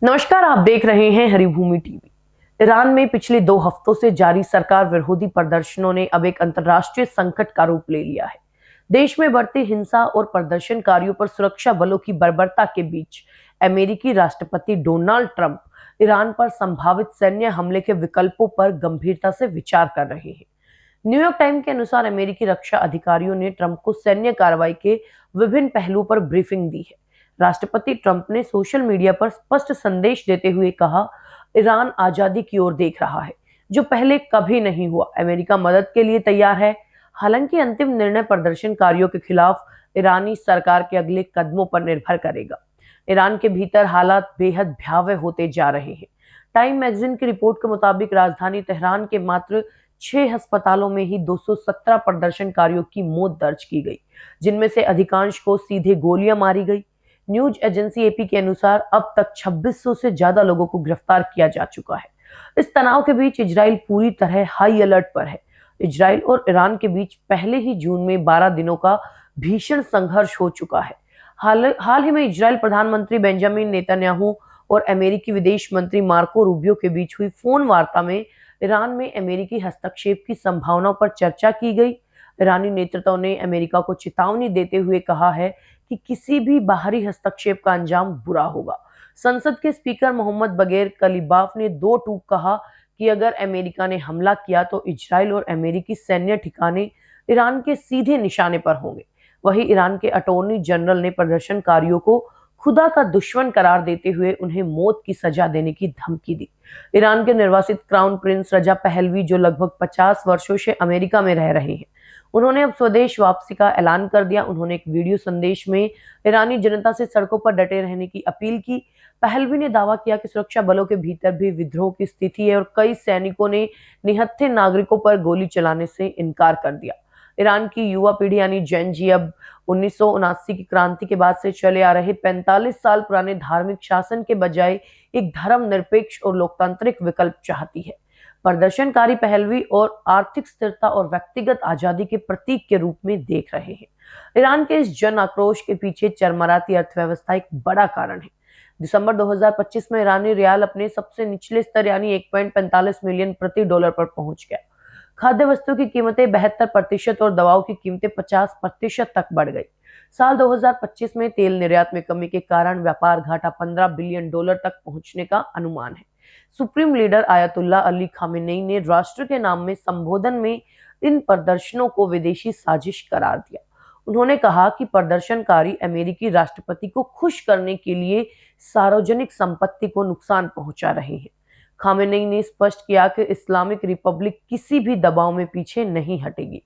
नमस्कार, आप देख रहे हैं हरिभूमि टीवी। ईरान में पिछले 2 हफ्तों से जारी सरकार विरोधी प्रदर्शनों ने अब एक अंतर्राष्ट्रीय संकट का रूप ले लिया है। देश में बढ़ती हिंसा और प्रदर्शनकारियों पर सुरक्षा बलों की बर्बरता के बीच अमेरिकी राष्ट्रपति डोनाल्ड ट्रंप ईरान पर संभावित सैन्य हमले के विकल्पों पर गंभीरता से विचार कर रहे हैं। न्यूयॉर्क टाइम के अनुसार अमेरिकी रक्षा अधिकारियों ने ट्रंप को सैन्य कार्रवाई के विभिन्न पहलुओं पर ब्रीफिंग दी है। राष्ट्रपति ट्रंप ने सोशल मीडिया पर स्पष्ट संदेश देते हुए कहा, ईरान आजादी की ओर देख रहा है, जो पहले कभी नहीं हुआ। अमेरिका मदद के लिए तैयार है। हालांकि अंतिम निर्णय प्रदर्शनकारियों के खिलाफ ईरानी सरकार के अगले कदमों पर निर्भर करेगा। ईरान के भीतर हालात बेहद भयावह होते जा रहे हैं। टाइम मैगजीन की रिपोर्ट के मुताबिक राजधानी तेहरान के मात्र 6 अस्पतालों में ही 217 प्रदर्शनकारियों की मौत दर्ज की गई, जिनमें से अधिकांश को सीधे गोलियां मारी गई। न्यूज एजेंसी एपी के अनुसार अब तक 2600 से ज्यादा लोगों को गिरफ्तार किया जा चुका है। इस तनाव के बीच इजराइल पूरी तरह हाई अलर्ट पर है। इजराइल और ईरान के बीच पहले ही जून में 12 दिनों का भीषण संघर्ष हो चुका है। हाल ही में इजराइल प्रधानमंत्री बेंजामिन नेतन्याहू और अमेरिकी विदेश मंत्री मार्को रूबियो के बीच हुई फोन वार्ता में ईरान में अमेरिकी हस्तक्षेप की संभावनाओं पर चर्चा की गई। ईरानी नेतृत्व ने अमेरिका को चेतावनी देते हुए कहा है कि किसी भी बाहरी हस्तक्षेप का अंजाम बुरा होगा। संसद के स्पीकर मोहम्मद बगैर कलीबाफ ने 2 टूक कहा कि अगर अमेरिका ने हमला किया तो इजराइल और अमेरिकी सैन्य ठिकाने ईरान के सीधे निशाने पर होंगे। वहीं ईरान के अटॉर्नी जनरल ने प्रदर्शनकारियों को खुदा का दुश्मन करार देते हुए उन्हें मौत की सजा देने की धमकी दी। ईरान के निर्वासित क्राउन प्रिंस रजा पहलवी, जो लगभग 50 वर्षों से अमेरिका में रह रहे हैं, उन्होंने अब स्वदेश वापसी का ऐलान कर दिया। उन्होंने एक वीडियो संदेश में ईरानी जनता से सड़कों पर डटे रहने की अपील की। पहलवी ने दावा किया कि सुरक्षा बलों के भीतर भी विद्रोह की स्थिति है और कई सैनिकों ने निहत्थे नागरिकों पर गोली चलाने से इनकार कर दिया। ईरान की युवा पीढ़ी यानी जेन जी अब 1979 की क्रांति के बाद से चले आ रहे 45 साल पुराने धार्मिक शासन के बजाय एक धर्मनिरपेक्ष और लोकतांत्रिक विकल्प चाहती है। प्रदर्शनकारी पहलवी और आर्थिक स्थिरता और व्यक्तिगत आजादी के प्रतीक के रूप में देख रहे हैं। ईरान के इस जन आक्रोश के पीछे चरमराती अर्थव्यवस्था एक बड़ा कारण है। दिसंबर 2025 में ईरानी रियाल अपने सबसे निचले स्तर यानी 1.45 मिलियन प्रति डॉलर पर पहुंच गया। खाद्य वस्तुओं की कीमतें 72% और दवाओं की कीमतें 50% तक बढ़ गई। साल 2025 में तेल निर्यात में कमी के कारण व्यापार घाटा 15 बिलियन डॉलर तक पहुंचने का अनुमान है। Supreme leader ayatollah Ali Khamenei ने राष्ट्र के नाम में संबोधन में इन प्रदर्शनों को विदेशी साजिश करार दिया। उन्होंने कहा कि प्रदर्शनकारी अमेरिकी राष्ट्रपति को खुश करने के लिए सार्वजनिक संपत्ति को नुकसान पहुंचा रहे हैं। खामेनेई ने स्पष्ट किया कि इस्लामिक रिपब्लिक किसी भी दबाव में पीछे नहीं हटेगी।